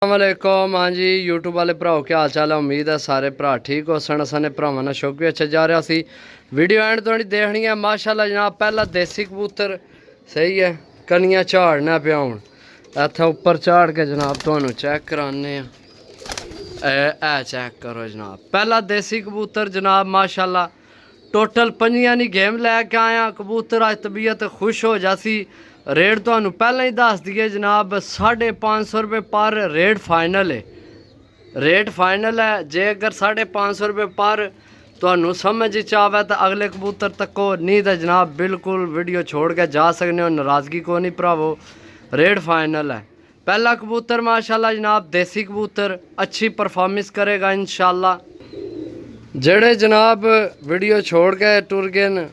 अस्सलामुअलैकुम। हाँ जी यूट्यूब वाले भराओ क्या हाल चाल है। उम्मीद है सारे भरा ठीक हो सन। असाने भरावां नाल शौक भी अच्छा जा रहा सी। वीडियो एंड थोड़ी देखनी है। माशाल्लाह जनाब पहला देसी कबूतर सही है कनियां झाड़ना पिया हूँ इत्थे उपर झाड़ के जनाब तुहानू चेक कराने चेक करो जनाब पहला देसी कबूतर जनाब माशाल्लाह टोटल 5 दी गेम लैके आया कबूतर अज तबीयत खुश हो जासी। रेट तो पहले ही दस दिए जनाब 550 रुपये पर रेट फाइनल है। रेट फाइनल है जे अगर 550 रुपये पर तो समझ आवे तो अगले कबूतर तको नहीं तो जनाब बिल्कुल वीडियो छोड़ के जा सकने हो। नाराज़गी को नहीं भरावो। रेट फाइनल है। पहला कबूतर माशाल्लाह जनाब देसी कबूतर अच्छी परफॉर्मेंस करेगा इंशाल्लाह। जेड़े जनाब वीडियो छोड़ के टुर गए न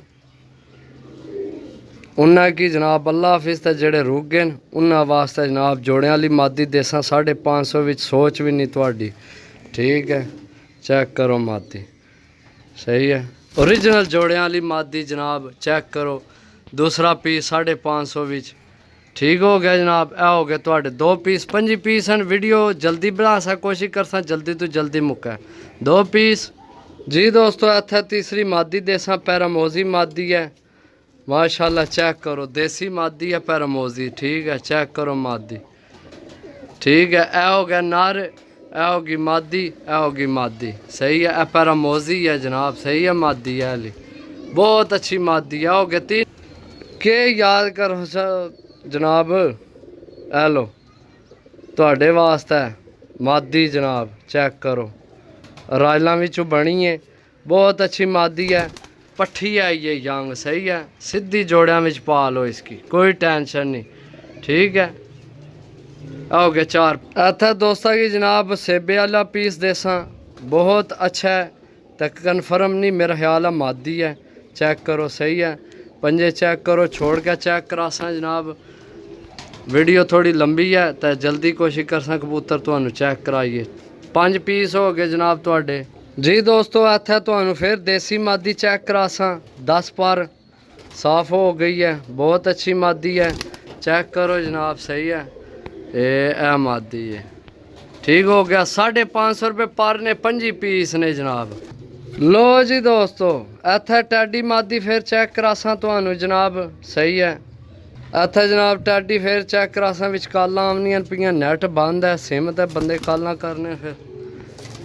उन्हें की जनाब अल्लाह हाफिज़। तो जेड़े रुक गए उन्होंने वास्ते जनाब जोड़ियां वाली मादी देसा 550 विच सोच भी नहीं थोड़ी। ठीक है चेक करो मादी सही है ओरिजिनल जोड़ियां वाली मादी जनाब चेक करो। दूसरा पीस 550 विच ठीक हो गया जनाब। ए हो गए थोड़े 2 पीस 5 पीस हैं। वीडियो जल्दी बना सा कोशिश कर सा जल्दी तो जल्दी मुक्का 2 पीस जी दोस्तों। इत्थे तीसरी मादी देसा पैरामोजी मादी है माशाल्लाह चेक करो देसी मादी है पैरामोजी। ठीक है चेक करो मादी ठीक है। ए हो गया नर ए होगी मादी ए होगी मादी सही है। ए पैरामोजी है जनाब सही है मादी है अली बहुत अच्छी मादी है। हो गया 3 के याद करो जनाब ए लो थोड़े वास्ते मादी जनाब चेक करो रायलों विचों बनी है बहुत अच्छी मादी है। पट्ठी है ये यंग सही है सीधी जोड़ियां में पा लो इसकी कोई टेंशन नहीं। ठीक है हो गया 4 इतना दोस्तों की जनाब सेबे वाला पीस देसा बहुत अच्छा है तो कन्फर्म नहीं मेरा ख्याल है मादी है। चेक करो सही है पंजे चेक करो छोड़ के चेक करा सा जनाब। वीडियो थोड़ी लंबी है तो जल्दी कोशिश कर सा कबूतर तुहानू चेक कराइए। 5 पीस हो गए जनाब थोड़े जी दोस्तों। इत्थे तुहानू फिर देसी मादी चेक करा सा 10 पर साफ हो गई है बहुत अच्छी मादी है। चेक करो जनाब सही है ए मादी है ठीक हो गया 550 रुपये पर ने 5 पीस ने जनाब। लो जी दोस्तों इत्थे टैडी मादी फिर चेक करा सा तुहानू जनाब सही है। इत्थे जनाब टैडी फिर चेक करा सा विच कालां आमनियां पियां नेट बंद है सिम ते बंदे कालां करने फिर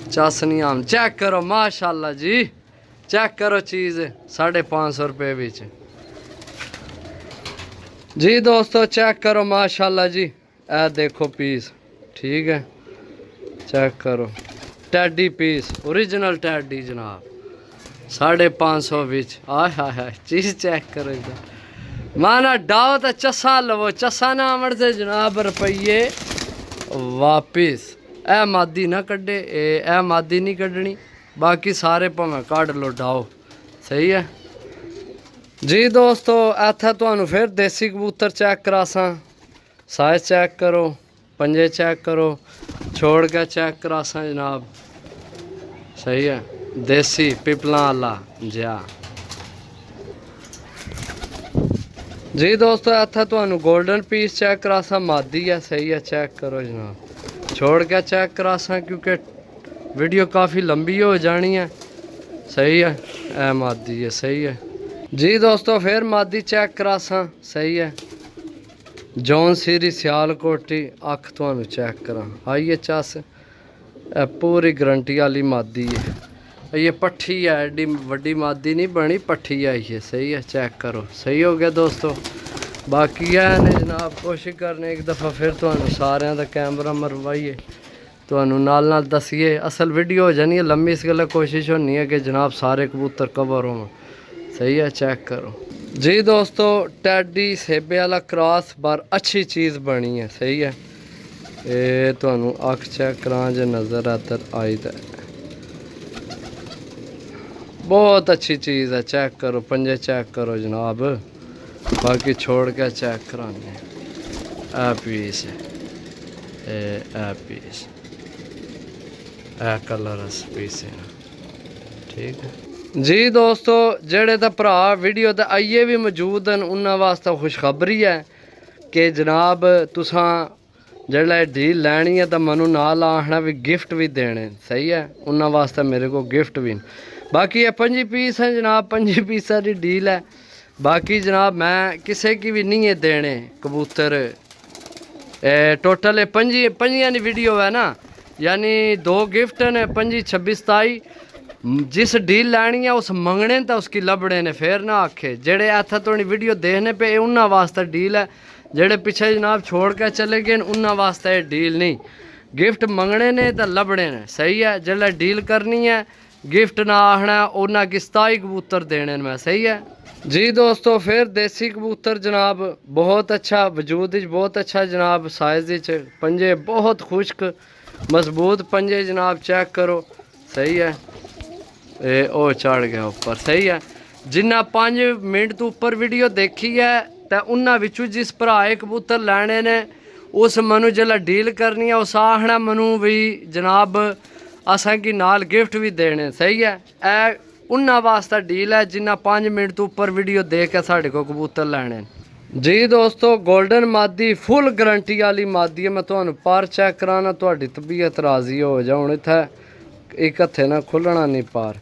चस नहीं आम। चेक करो माशाल्लाह जी चेक करो चीज़ 550 रुपये बिच जी दोस्तों चेक करो माशाल्लाह जी। ए देखो पीस ठीक है चेक करो टैडी पीस ओरिजिनल टैडी जनाब 550 बिच आय हाय हाय चीज़ चेक करो इधर माना डाओ तो चसा लवो चसा ना आमड़ से जनाब रुपये वापिस। ए मादी ना कड्डे ए मादी नहीं कड्डनी बाकी सारे भावें कढ़ लो डाओ सही है जी दोस्तों। इत्थे तुहानू फिर देसी कबूतर चेक करा सा साइज चेक करो पंजे चेक करो छोड़ के चेक करा सा जनाब सही है देसी पिपला वाला जा जी दोस्तों। इत्थे तुहानू गोल्डन पीस चेक करा सा मादी है सही है चेक करो जनाब छोड़ के चेक करा सा क्योंकि वीडियो काफ़ी लंबी हो जानी है सही है। ए मादी है सही है जी दोस्तों। फिर मादी चेक करा सा सही है जॉन सीरी सियालकोटी अख तुहानू चेक करा आइए चस पूरी गारंटी वाली मादी है। ये पट्ठी है एडी वड्डी मादी नहीं बनी पट्ठी है ये सही है चेक करो सही हो गया दोस्तों। बाकी है ने जनाब कोशिश करने एक दफ़ा फिर तुहानू सारिਆਂ ਦਾ कैमरा मरवाइए तुहानू नाल दसीए असल वीडियो हो जानी है लंबी इस गल्ला कोशिश होनी है कि जनाब सारे कबूतर कवर हो सही है चेक करो जी दोस्तों। टैडी सेबे वाला क्रॉस बार अच्छी चीज़ बनी है सही है ये तुहानू अख चेक करा जो नज़र आतर आई तो बहुत अच्छी चीज़ है चेक करो पंजे चेक करो जनाब बाकी छोड़ के चेक कराने ए पीस ए पीस ए कलर पीस है ठीक है जी दोस्तों। जेड़े तो भरा वीडियो तो आइए भी मौजूद हैं उन्होंने वास्ते खुशखबरी है कि जनाब तुसां जेल्लै डील लैनी है तो मनु नाल आखना भी गिफ्ट भी देने, सही है, उन्होंने वास्ते मेरे को गिफ्ट भी। बाकी ये 5 पीस हैं जनाब, 5 पीसा की डील है। बाकी जनाब मैं किसी की भी नहीं है देने कबूतर, टोटल 5 वीडियो है ना, यानी 2 गिफ्ट ने, 25 26 27। जिस डील लैनी है उस मंगने तो उसकी लभड़े ने, फिर ना आखे जेड़े इत्थे थोड़ी वीडियो देखने पे उन्होंने वास्ते डील है, जेड़े पिछे जनाब छोड़ के चले गए उन्होंने वास्ते डील नहीं। गिफ्ट मंगने ने तो लभड़े ने, सही है। जिसले डील करनी है गिफ्ट ना आखना, उन्हें की 27 कबूतर देने मैं, सही है जी दोस्तों। फिर देसी कबूतर जनाब बहुत अच्छा वजूद, बहुत अच्छा जनाब, साइज पंजे बहुत खुश्क मजबूत पंजे जनाब, चेक करो, सही है। ओ चढ़ गया ऊपर, सही है। जिन्ना 5 मिनट तो ऊपर वीडियो देखी है तो उन्होंने विचू जिस भराए कबूतर लैने ने उस मनु जिसलै डील करनी है उस आखना मनु भी जनाब असा की नाल गिफ्ट भी देने, सही है। ए उन्होंने वास्ते डील है जिन्ना 5 मिनट तो ऊपर वीडियो देख के साढ़े को कबूतर लैने जी दोस्तों। गोल्डन मादी फुल गारंटी वाली मादी है, मैं तुम्हें पर चेक कराना, थोड़ी तबीयत राजी हो जाओ, हूँ इत्थे एक हथे ना खुलना नहीं पार।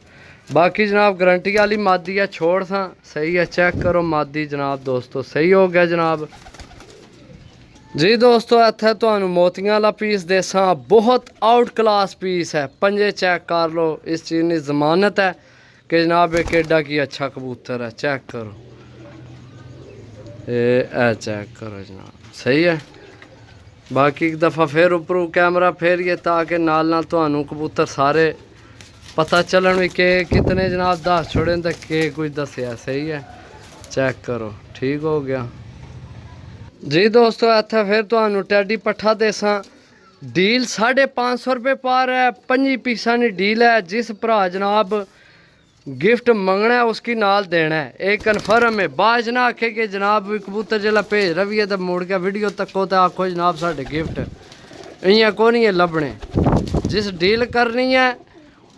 बाकी जनाब गारंटी वाली मादी है, छोड़ था, सही है, चेक करो मादी जनाब दोस्तों, सही हो गया जनाब जी दोस्तों। इत्थे तुहानू मोतियां वाला पीस देसा, बहुत आउट क्लास पीस है, पंजे चेक कर लो, इस चीज़ की जमानत है कि जनाब एक एडा की अच्छा कबूतर है, चेक करो, ए चेक करो जनाब, सही है। बाकी एक दफ़ा फिर उपरों कैमरा फेरिए ताकि नाल नाल तुहानू कबूतर सारे पता चलन भी के कितने जनाब दस छोड़े तो के कुछ दसिया, सही है, चेक करो, ठीक हो गया जी दोस्तों। इत्थे फिर तुहानू टैडी पट्ठा देसा, डील 550 रुपये पार है, 5 पीसा की डील है। जिस भरा जनाब गिफ्ट मंगना है उसकी नाल देना है, एक कन्फर्म है। बाज ना आखे कि जनाब कबूतर जिला भेज रही है तो मुड़ के वीडियो तको तो आखो जनाब साढ़े गिफ्ट, इं को नहीं है लभने। जिस डील करनी है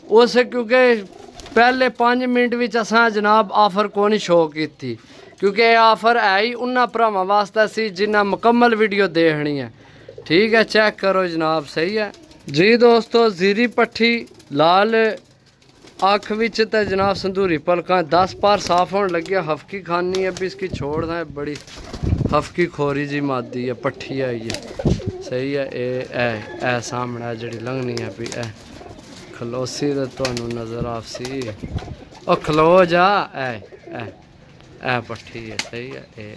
उस, क्योंकि पहले 5 मिनट में असा जनाब ऑफर को नहीं शो की थी, क्योंकि ये ऑफर है ही उन्होंने भरावां वास्ते सी जिन्हें मुकम्मल वीडियो देखनी है, ठीक है, चेक करो जनाब, सही है जी दोस्तों। जीरी पट्ठी लाल अख विच ते जनाब संदूरी पलका 10 पार साफ होने लगी, हफकी खानी है भी इसकी छोड़ना है, बड़ी हफकी खोरी जी मादी है, पट्ठी आई है, सही है। ए सामने जी लंघनी है भी ए खलोसी तो तुहानू नज़र आपसी, ओ खलो जा, ए पट्ठी है, सही है। ए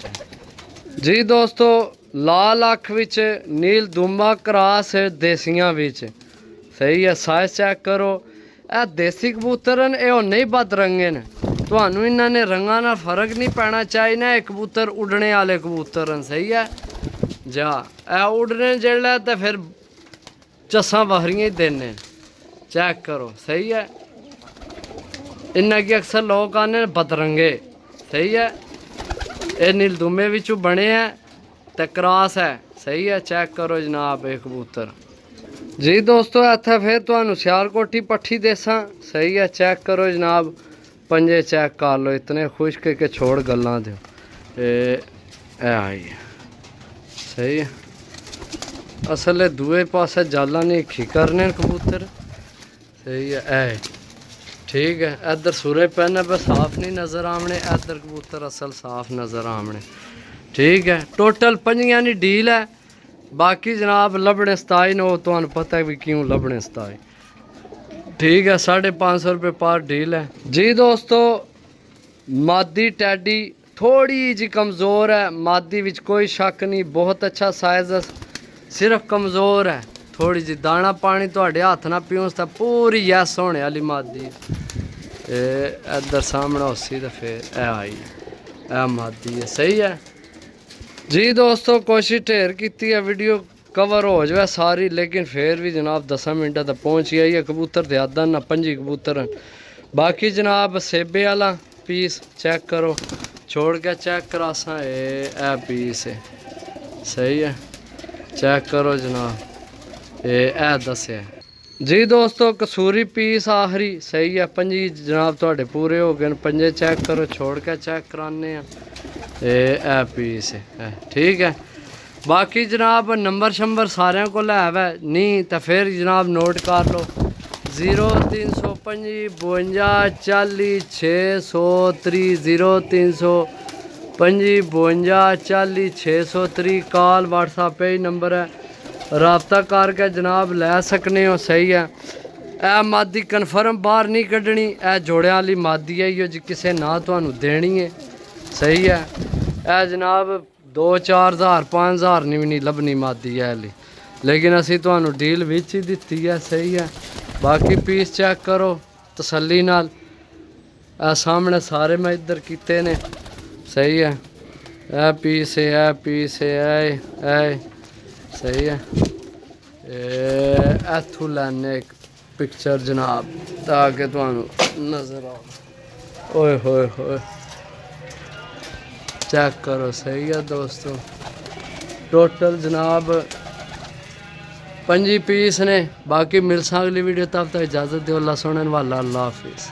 जी दोस्तों लाल अख विच नील दुम्बा क्रास देसियां विच, सही है, साइज चेक करो। ए देसी कबूतर ये नहीं बद रंगे ने, तुहानू इन्होंने रंगा ना फर्क नहीं पैना चाहिए ना, कबूतर उड़ने वाले कबूतर हैं, सही है जा। ए उड़ने जेल्लै तो फिर चस्सा बहरियां ही देने, चेक करो, सही है। इन्ना की अक्सर लोग आने बदरंगे, सही है। ये नीलदुमे विचों बने हैं तो क्रॉस है, सही है, चेक करो जनाब ये कबूतर जी दोस्तों। इत्थे फिर तुहानू सियालकोटी पट्ठी देसा, सही है, चेक करो जनाब, पंजे चेक कर लो, इतने खुश के छोड़ गल्लां दो, आई है, सही है। असल दूए पासे जाला नहीं खी करने कबूतर, सही है, ए ठीक है। इधर सूरज पैन पर साफ नहीं नज़र आमने, इधर कबूतर असल साफ नज़र आमने, ठीक है। टोटल 5 की डील है। बाकी जनाब लभने 27 ने, वो तुहानू पता है भी क्यों लभने 27, ठीक है। 550 रुपये पर डील है जी दोस्तों। मादी टैडी थोड़ी जी कमज़ोर है, मादी विच कोई शक नहीं, बहुत अच्छा साइज है, सिर्फ कमज़ोर है थोड़ी जी। दाना पानी थोड़े हाथ ना पीऊस तो पूरी यस होने वाली मादी। इधर सामने उसी तो फिर ए आई ए मादी है, सही है जी दोस्तों। कोशिश ढेर की है वीडियो कवर हो जाए सारी, लेकिन फिर भी जनाब 10 मिनट तक पहुँच गई है। कबूतर ज्यादा ना 5 कबूतर हैं। बाकी जनाब सेबे वाला पीस चेक करो, छोड़ के चेक करासा, ए पीस है, सही है, चेक करो जनाब, ए दसिया जी दोस्तों। कसूरी पीस आखिरी, सही है। 5 जनाब थोड़े पूरे हो गए, 5 चेक करो, छोड़ के चेक कराने ए पीस है, ठीक है। बाकी जनाब नंबर शंबर सारे को है वै नहीं तो फिर जनाब नोट कर लो 0325 52 40 630 0325 52 40 630 कॉल व्हाट्सएप पे ही नंबर है रबता करके जनाब लै सकने हो। सही है ए मादी कन्फर्म बाहर नहीं कढ़नी ए जोड़े वाली मादी है जो जी किसी ना तुहानू देनी है। सही है ए जनाब 2-4 हज़ार 5 हज़ार भी नहीं लभनी मादी है ली लेकिन असी तुहानू डील विच ही दिती है। सही है बाकी पीस चेक करो तसल्ली नाल ए सामने सारे मैं इधर किते ने। सही है ए पीस है ए पीस है ए सही है इथों लैने एक पिक्चर जनाब ताकि तुहानू नजर आओ ओए होए होए चेक करो। सही है दोस्तों टोटल जनाब 5 पीस ने बाकी मिलसा अगली वीडियो तब तक इजाज़त दो अल्लाह सुनने वाला अल्लाह हाफिज़।